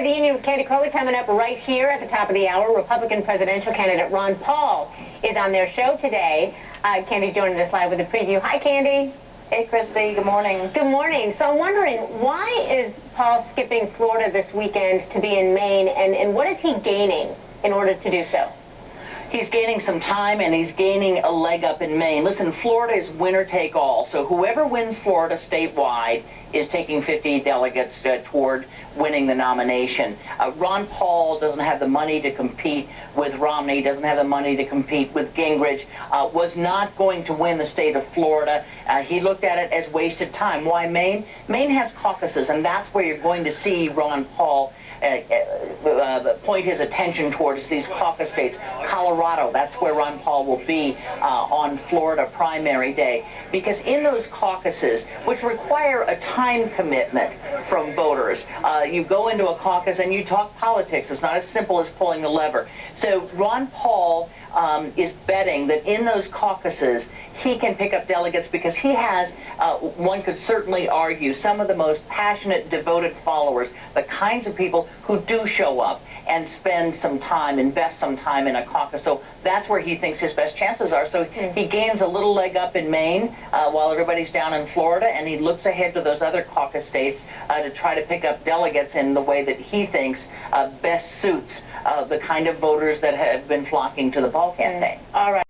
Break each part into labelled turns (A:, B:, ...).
A: State of the Union with Candy Crowley coming up right here at the top of the hour. Republican presidential candidate Ron Paul is on their show today. Candy's joining us live with a preview. Hi, Candy.
B: Hey, Christy. Good morning.
A: Good morning. So I'm wondering, why is Paul skipping Florida this weekend to be in Maine, and what is he gaining in order to do so?
B: He's gaining some time, and he's gaining a leg up in Maine. Listen, Florida is winner take all, so whoever wins Florida statewide is taking 50 delegates toward winning the nomination. Ron Paul doesn't have the money to compete with Romney, doesn't have the money to compete with Gingrich, was not going to win the state of Florida. He looked at it as wasted time. Why Maine? Maine has caucuses, and that's where you're going to see Ron Paul point his attention towards these caucus states. Colorado, that's where Ron Paul will be on Florida primary day. Because in those caucuses, which require a time commitment from voters, you go into a caucus and you talk politics. It's not as simple as pulling the lever. So Ron Paul is betting that in those caucuses, he can pick up delegates because he has, one could certainly argue, some of the most passionate, devoted followers, the kinds of people who do show up and spend some time, invest some time in a caucus. So that's where he thinks his best chances are. So he gains a little leg up in Maine while everybody's down in Florida, and he looks ahead to those other caucus states to try to pick up delegates in the way that he thinks best suits the kind of voters that have been flocking to the Paul campaign.
A: All right.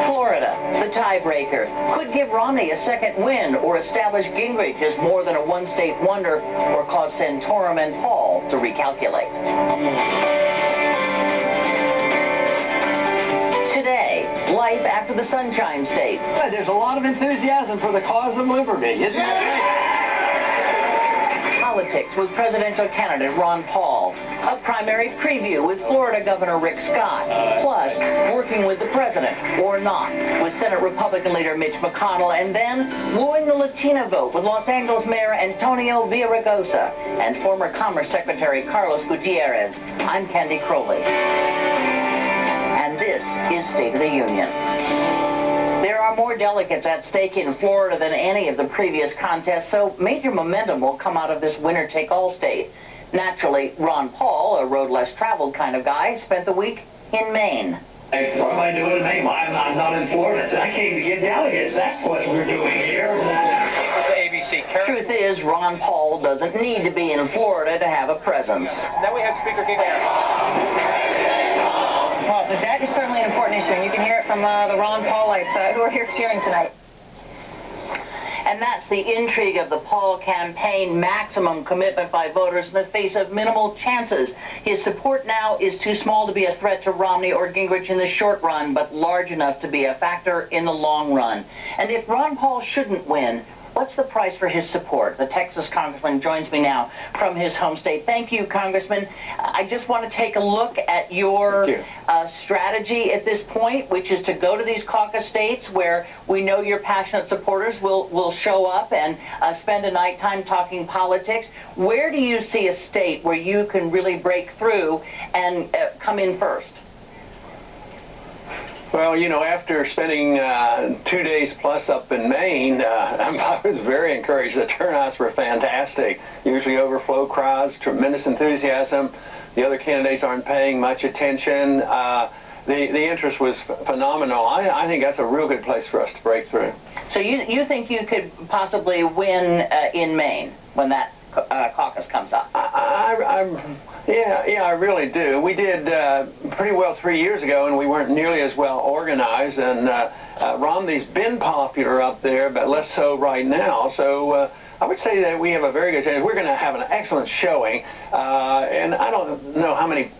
B: Florida, the tiebreaker, could give Romney a second win or establish Gingrich as more than a one-state wonder or cause Santorum and Paul to recalculate. Today, life after the Sunshine State.
C: There's a lot of enthusiasm for the cause of liberty, isn't that right?
B: Politics with presidential candidate Ron Paul. A primary preview with Florida Governor Rick Scott. Plus, working with the president, or not, with Senate Republican leader Mitch McConnell. And then, wooing the Latina vote with Los Angeles Mayor Antonio Villaraigosa and former Commerce Secretary Carlos Gutierrez. I'm Candy Crowley. And this is State of the Union. There are more delegates at stake in Florida than any of the previous contests, so major momentum will come out of this winner-take-all state. Naturally, Ron Paul, a road less traveled kind of guy, spent the week in Maine.
C: Hey, what am I doing in Maine? Well, I'm not in Florida. I came to get delegates. That's what we're doing here.
B: Truth is, Ron Paul doesn't need to be in Florida to have a presence.
D: Then we have Speaker Gingrich.
E: Well, that is certainly an important issue, and you can hear it from the Ron Paulites who are here cheering tonight.
B: And that's the intrigue of the Paul campaign, maximum commitment by voters in the face of minimal chances. His support now is too small to be a threat to Romney or Gingrich in the short run, but large enough to be a factor in the long run. And if Ron Paul shouldn't win, what's the price for his support? The Texas congressman joins me now from his home state. Thank you, Congressman. I just want to take a look at your strategy at this point, which is to go to these caucus states where we know your passionate supporters will show up and spend a nighttime talking politics. Where do you see a state where you can really break through and come in first?
F: Well, you know, after spending 2 days plus up in Maine, I was very encouraged. The turnouts were fantastic. Usually overflow crowds, tremendous enthusiasm. The other candidates aren't paying much attention. The interest was phenomenal. I think that's a real good place for us to break through.
B: So you think you could possibly win in Maine when that caucus comes up?
F: Yeah, I really do. We did pretty well 3 years ago, and we weren't nearly as well organized. And Romney's been popular up there, but less so right now. So I would say that we have a very good chance. We're going to have an excellent showing. And I don't know how many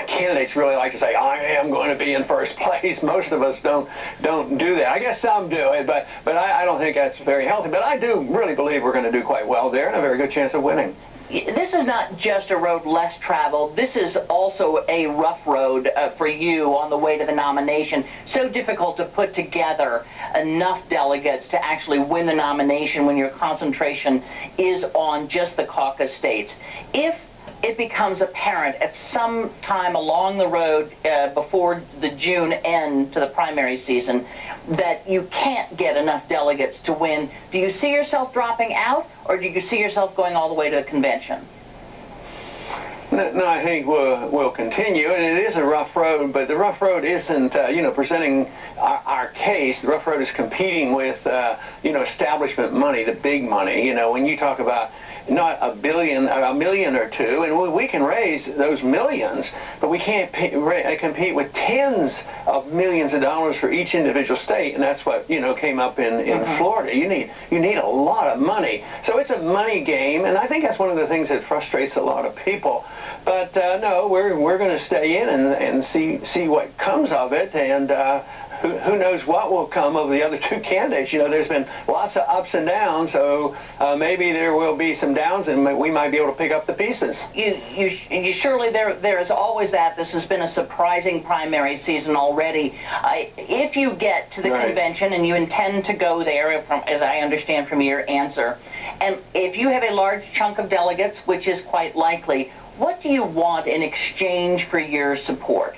F: candidates really like to say, I am going to be in first place. Most of us don't do that. I guess some do it, but I don't think that's very healthy. But I do really believe we're going to do quite well there and a very good chance of winning.
B: This is not just a road less traveled. This is also a rough road for you on the way to the nomination. So difficult to put together enough delegates to actually win the nomination when your concentration is on just the caucus states. If it becomes apparent at some time along the road before the June end to the primary season that you can't get enough delegates to win, do you see yourself dropping out, or do you see yourself going all the way to the convention?
F: No, I think we'll continue, and it is a rough road, but the rough road isn't, presenting our case. The rough road is competing with, establishment money, the big money. When you talk about not a million or two, and we can raise those millions, but we can't compete with tens of millions of dollars for each individual state, and that's what came up in Florida. You need a lot of money, so it's a money game, and I think that's one of the things that frustrates a lot of people. But no, we're going to stay in and see what comes of it, and who knows what will come of the other two candidates. There's been lots of ups and downs, so maybe there will be some downs, and we might be able to pick up the pieces.
B: You surely there is always that. This has been a surprising primary season already. If you get to the convention and you intend to go there, as I understand from your answer, and if you have a large chunk of delegates, which is quite likely, what do you want in exchange for your support?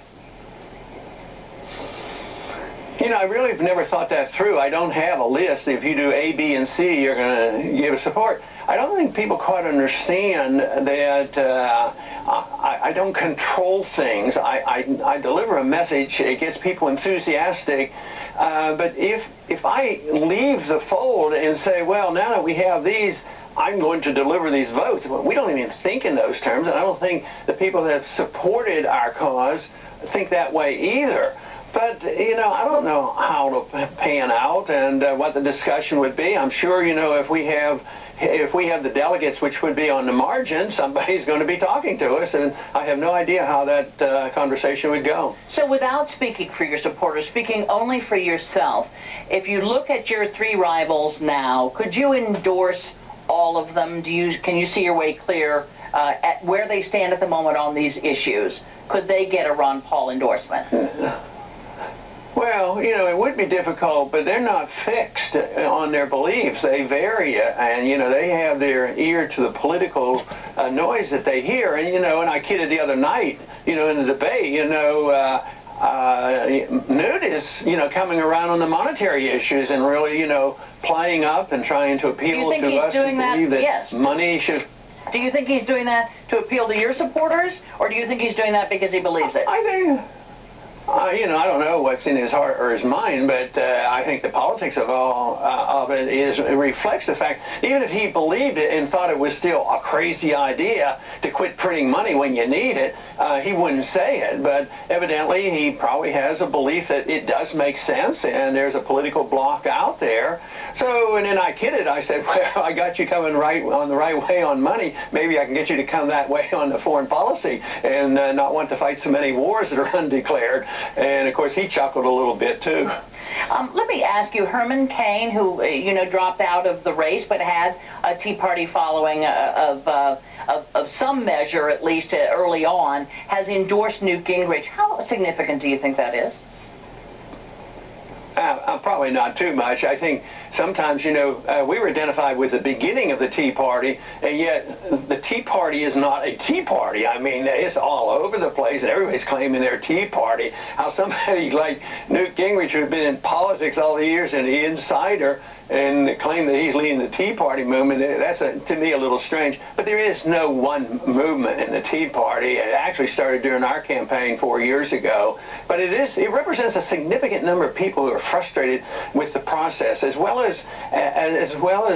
F: I really have never thought that through. I don't have a list. If you do A, B, and C, you're going to give support. I don't think people quite understand that I don't control things. I deliver a message. It gets people enthusiastic. But if I leave the fold and say, well, now that we have these, I'm going to deliver these votes. Well, we don't even think in those terms, and I don't think the people that have supported our cause think that way either. But, I don't know how to pan out and what the discussion would be. I'm sure, if we have the delegates, which would be on the margin, somebody's going to be talking to us, and I have no idea how that conversation would go.
B: So without speaking for your supporters, speaking only for yourself, if you look at your three rivals now, could you endorse all of them? Can you see your way clear at where they stand at the moment on these issues? Could they get a Ron Paul endorsement?
F: Well, it would be difficult, but they're not fixed on their beliefs. They vary, and, they have their ear to the political noise that they hear. And, and I kidded the other night, in the debate, Newt is, coming around on the monetary issues and really, playing up and trying to appeal to us to believe that money should...
B: Do you think he's doing that to appeal to your supporters, or do you think he's doing that because he believes it?
F: I think... I don't know what's in his heart or his mind, but I think the politics of all of it reflects the fact, even if he believed it and thought it was still a crazy idea to quit printing money when you need it, he wouldn't say it. But evidently, he probably has a belief that it does make sense, and there's a political bloc out there. So, and then I kidded. I said, well, I got you coming on the right way on money. Maybe I can get you to come that way on the foreign policy and not want to fight so many wars that are undeclared. And, of course, he chuckled a little bit, too.
B: Let me ask you, Herman Cain, who, dropped out of the race but had a Tea Party following of some measure, at least early on, has endorsed Newt Gingrich. How significant do you think that is?
F: Probably not too much. I think sometimes, we were identified with the beginning of the Tea Party, and yet the Tea Party is not a Tea Party. I mean, it's all over the place, and everybody's claiming they're Tea Party. How somebody like Newt Gingrich, who's been in politics all the years and the insider, and claim that he's leading the Tea Party movement, that's, to me, a little strange. But there is no one movement in the Tea Party. It actually started during our campaign 4 years ago. But it represents a significant number of people who are frustrated with the process, as well as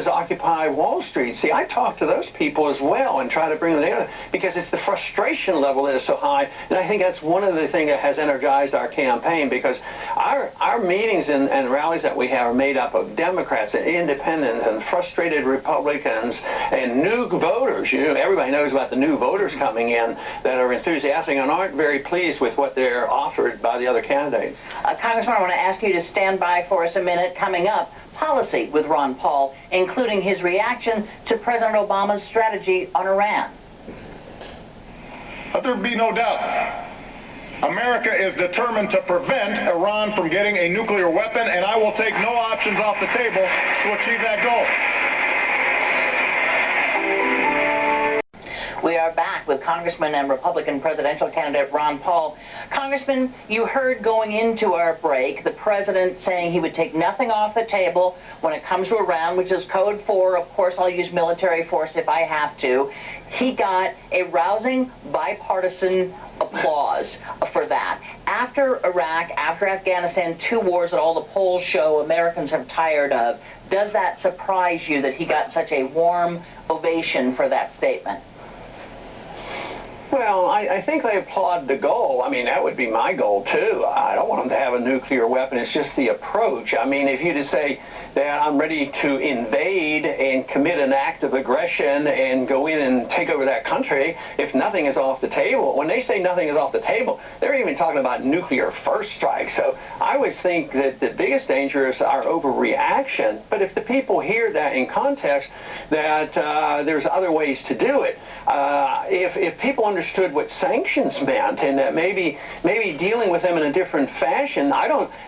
F: Occupy Wall Street. See, I talk to those people as well and try to bring them together because it's the frustration level that is so high. And I think that's one of the things that has energized our campaign, because our meetings and rallies that we have are made up of Democrats and independents and frustrated Republicans and new voters. Everybody knows about the new voters coming in that are enthusiastic and aren't very pleased with what they're offered by the other candidates.
B: Congressman, I want to ask you to stand by for us a minute. Coming up, policy with Ron Paul, including his reaction to President Obama's strategy on Iran.
G: Let there be no doubt. America is determined to prevent Iran from getting a nuclear weapon, and I will take no options off the table to achieve that goal.
B: We are back with Congressman and Republican presidential candidate Ron Paul. Congressman, you heard going into our break the president saying he would take nothing off the table when it comes to Iran, which is code for, of course, I'll use military force if I have to. He got a rousing bipartisan applause for that. After Iraq, after Afghanistan, 2 wars that all the polls show Americans are tired of, does that surprise you that he got such a warm ovation for that statement?
F: Well, I think they applaud the goal. I mean, that would be my goal, too. I don't want them to have a nuclear weapon. It's just the approach. I mean, if you just say that I'm ready to invade and commit an act of aggression and go in and take over that country, if nothing is off the table, when they say nothing is off the table, they're even talking about nuclear first strike. So I always think that the biggest danger is our overreaction. But if the people hear that in context, that there's other ways to do it, if people understood what sanctions meant and that maybe dealing with them in a different fashion,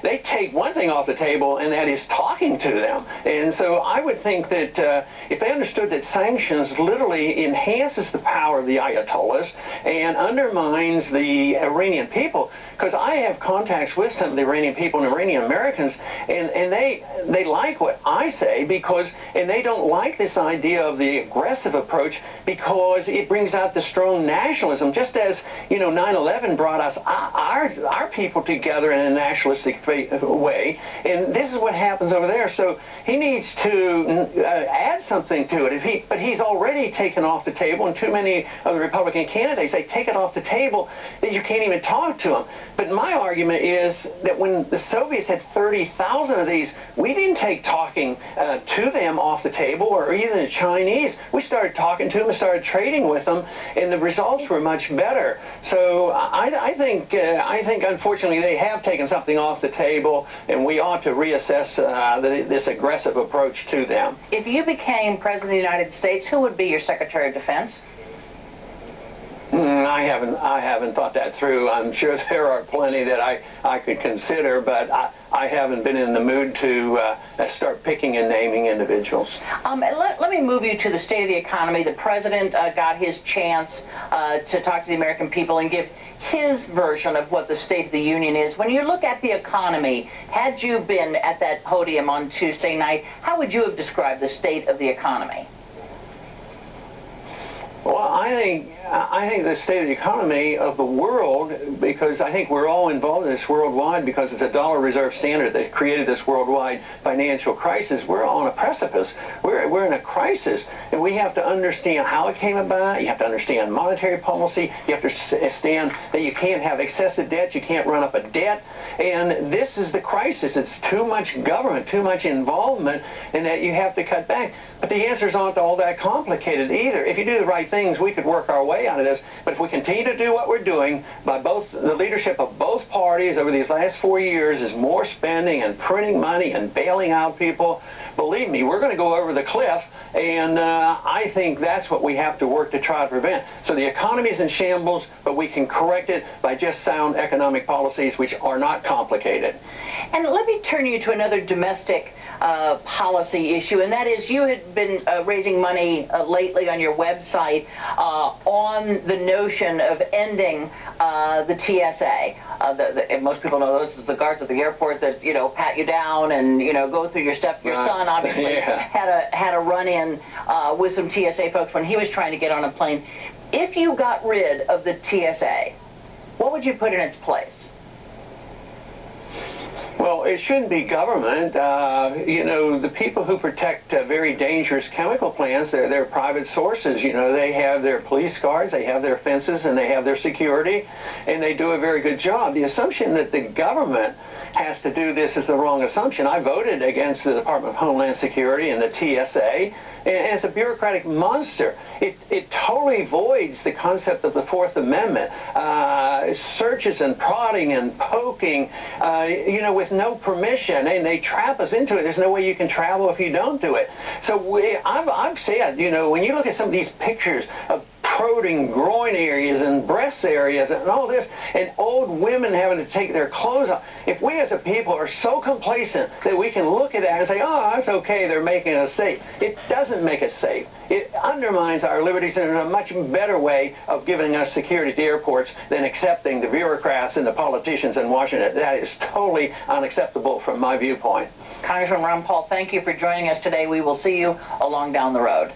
F: they take one thing off the table, and that is talking to them. And so I would think that if they understood that sanctions literally enhances the power of the Ayatollahs and undermines the Iranian people, because I have contacts with some of the Iranian people and Iranian Americans, and they like what I say and they don't like this idea of the aggressive approach because it brings out the strong nationalism, just as 9/11 brought us our people together in a nationalistic way, and this is what happens over there. So he needs to add something to it. But he's already taken off the table, and too many of the Republican candidates, they take it off the table that you can't even talk to them. But my argument is that when the Soviets had 30,000 of these, we didn't take talking to them off the table, or even the Chinese. We started talking to them and started trading with them, and the results were much better. So I think unfortunately they have taken something off the table, and we ought to reassess this aggressive approach to them.
B: If you became President of the United States, who would be your Secretary of Defense?
F: I haven't thought that through. I'm sure there are plenty that I could consider, but I haven't been in the mood to start picking and naming individuals.
B: Let me move you to the state of the economy. The president got his chance to talk to the American people and give his version of what the State of the Union is. When you look at the economy, had you been at that podium on Tuesday night, how would you have described the state of the economy?
F: Well, I think the state of the economy of the world, because I think we're all involved in this worldwide because it's a dollar reserve standard that created this worldwide financial crisis. We're on a precipice. We're in a crisis, and we have to understand how it came about. You have to understand monetary policy. You have to understand that you can't have excessive debt. You can't run up a debt. And this is the crisis. It's too much government, too much involvement, and that you have to cut back. But the answers aren't all that complicated either. If you do the right things, we could work our way out of this. But if we continue to do what we're doing, by the leadership of both parties over these last 4 years, is more spending and printing money and bailing out people, believe me, we're going to go over the cliff. And I think that's what we have to work to try to prevent. So the economy is in shambles, but we can correct it by just sound economic policies, which are not complicated.
B: And let me turn you to another domestic policy issue, and that is you had been raising money lately on your website on the notion of ending the TSA. And most people know those as the guards at the airport that pat you down and go through your stuff. Your son obviously had a run-in with some TSA folks when he was trying to get on a plane. If you got rid of the TSA, what would you put in its place?
F: Well, it shouldn't be government. The people who protect very dangerous chemical plants, they're private sources. They have their police guards, they have their fences, and they have their security, and they do a very good job. The assumption that the government has to do this is the wrong assumption. I voted against the Department of Homeland Security and the TSA, and it's a bureaucratic monster. It totally voids the concept of the Fourth Amendment. Searches and prodding and poking, with no permission, and they trap us into it. There's no way you can travel if you don't do it. So I've said, when you look at some of these pictures of protruding groin areas and breast areas and all this, and old women having to take their clothes off. If we as a people are so complacent that we can look at that and say, oh, it's okay, they're making us safe, it doesn't make us safe. It undermines our liberties and is a much better way of giving us security at the airports than accepting the bureaucrats and the politicians in Washington. That is totally unacceptable from my viewpoint.
B: Congressman Ron Paul, thank you for joining us today. We will see you along down the road.